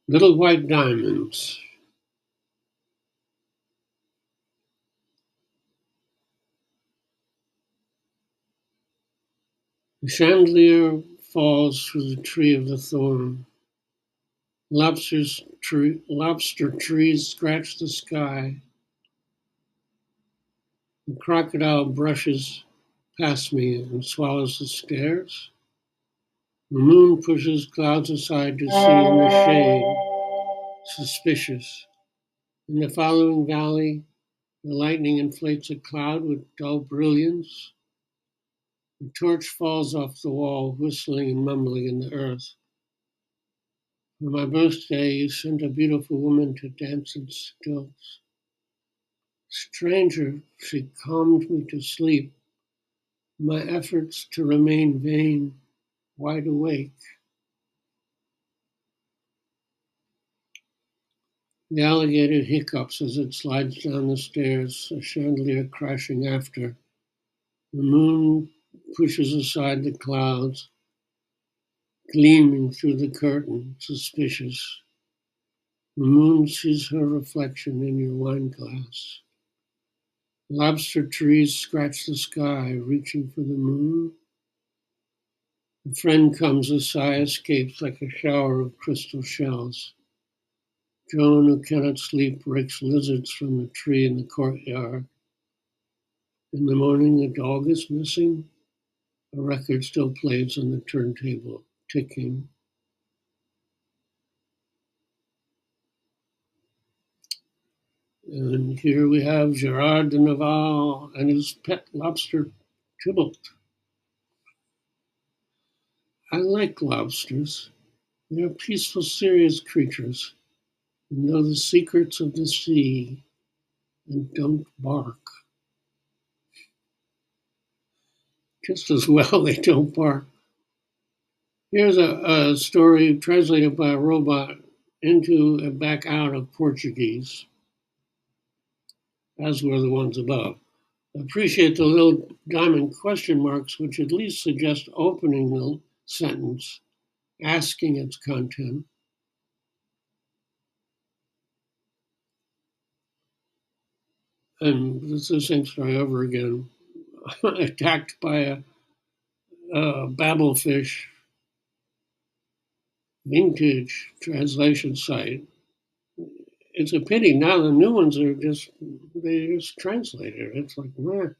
Little white diamonds. The chandelier falls through the tree of the thorn. Lobster trees scratch the sky. The crocodile brushes past me and swallows the stairs. The moon pushes clouds aside to see in the shade, suspicious. In the following valley, the lightning inflates a cloud with dull brilliance. The torch falls off the wall, whistling and mumbling in the earth. For my birthday, you sent a beautiful woman to dance in stilts. Stranger, she calmed me to sleep. My efforts to remain vain, wide awake. The alligator hiccups as it slides down the stairs, a chandelier crashing after. The moon pushes aside the clouds, gleaming through the curtain, suspicious. The moon sees her reflection in your wine glass. Lobster trees scratch the sky, reaching for the moon. A friend comes, a sigh escapes like a shower of crystal shells. Joan, who cannot sleep, rakes lizards from a tree in the courtyard. In the morning, the dog is missing. A record still plays on the turntable, ticking. And here we have Gerard de Nerval and his pet lobster, Tybalt. I like lobsters. They're peaceful, serious creatures who know the secrets of the sea and don't bark. Just as well they don't bark. Here's a story translated by a robot into and back out of Portuguese, as were the ones above. I appreciate the little diamond question marks, which at least suggest opening the sentence, asking its content. And it's the same story over again. Attacked by a Babelfish vintage translation site. It's a pity now the new ones are they just translated. It's like, man,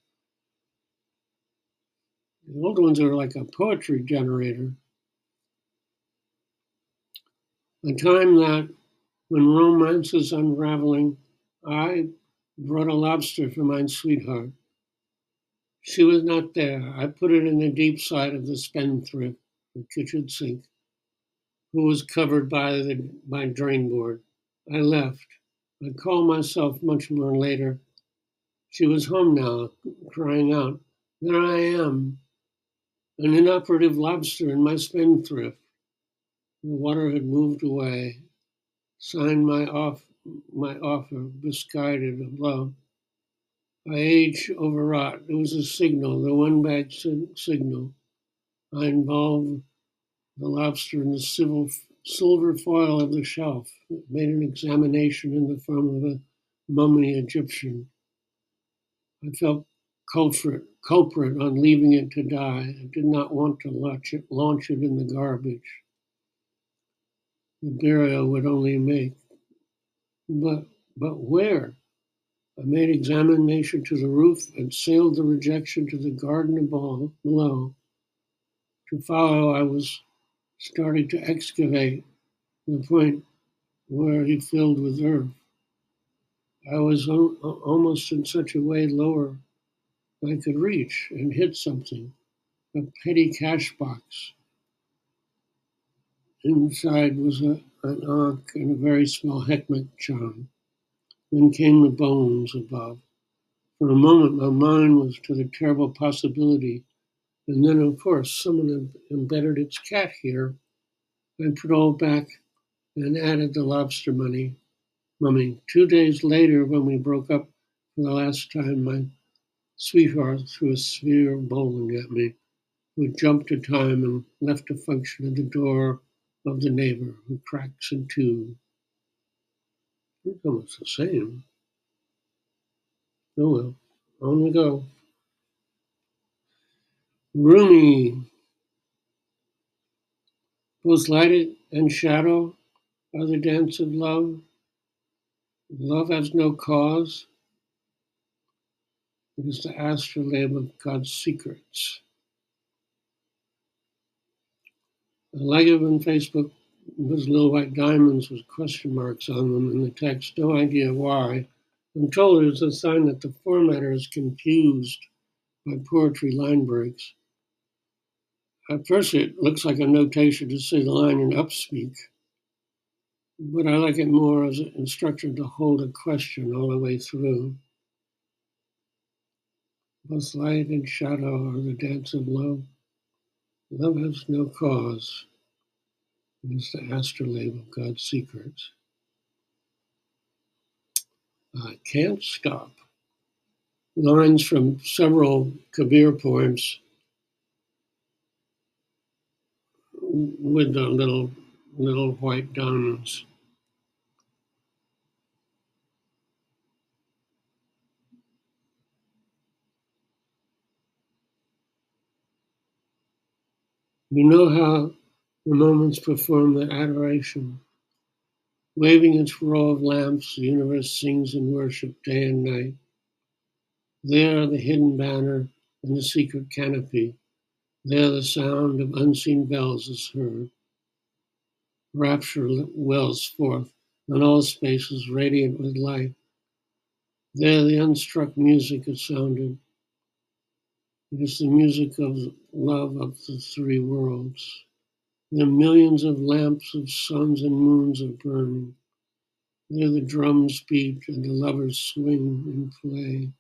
the old ones are like a poetry generator. A time that when romance is unraveling, I brought a lobster for my sweetheart. She was not there. I put it in the deep side of the spendthrift, the kitchen sink, who was covered by my drain board. I left. I called myself much more later. She was home now, crying out, "There I am, an inoperative lobster in my spendthrift." The water had moved away. Signed my offer, misguided of love. My age overwrought. It was a signal, the one bag signal. I involved the lobster in the silver foil of the shelf. It made an examination in the form of a mummy Egyptian. I felt culprit on leaving it to die. I did not want to launch it in the garbage. The burial would only make. But where? I made examination to the roof and sailed the rejection to the garden below. To follow, I was starting to excavate the point where he filled with earth. I was almost in such a way lower I could reach and hit something, a petty cash box. Inside was an ankh and a very small Hekmek charm. Then came the bones above. For a moment, my mind was to the terrible possibility, and then, of course, someone had embedded its cat here. I put all back and added the lobster mummy. 2 days later, when we broke up for the last time, my sweetheart threw a sphere of bowling at me. We jumped a time and left a function at the door of the neighbor who cracks in two. It's almost the same. Oh well, on we go. Rumi, both light and shadow are the dance of love. Love has no cause. It is the astrolabe of God's secrets. I like it when Facebook was little white diamonds with question marks on them in the text. No idea why. I'm told it's a sign that the formatter is confused by poetry line breaks. At first, it looks like a notation to say the line in upspeak, but I like it more as an instruction to hold a question all the way through. Both light and shadow are the dance of love. Love has no cause. It is the astrolabe of God's secrets. I can't stop. Lines from several Kabir poems with the little white diamonds. You know how the moments perform their adoration. Waving its row of lamps, the universe sings in worship day and night. There the hidden banner and the secret canopy. There the sound of unseen bells is heard. Rapture wells forth, and all space is radiant with light. There the unstruck music is sounded. It is the music of love of the three worlds. There millions of lamps of suns and moons are burning. There the drums beat and the lovers swing and play.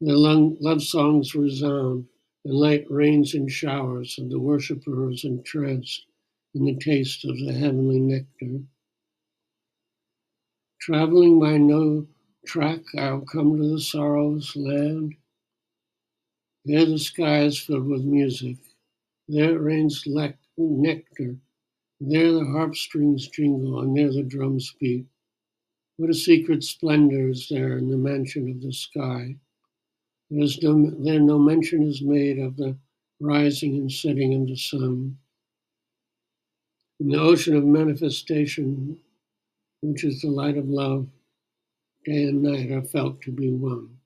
Their love songs resound, and light rains in showers, and the worshipper is entranced in the taste of the heavenly nectar. Traveling by no track, I'll come to the sorrowless land. There the sky is filled with music. There it rains nectar. There the harp strings jingle, and there the drums beat. What a secret splendor is there in the mansion of the sky. There no mention is made of the rising and setting of the sun. In the ocean of manifestation, which is the light of love, day and night are felt to be one.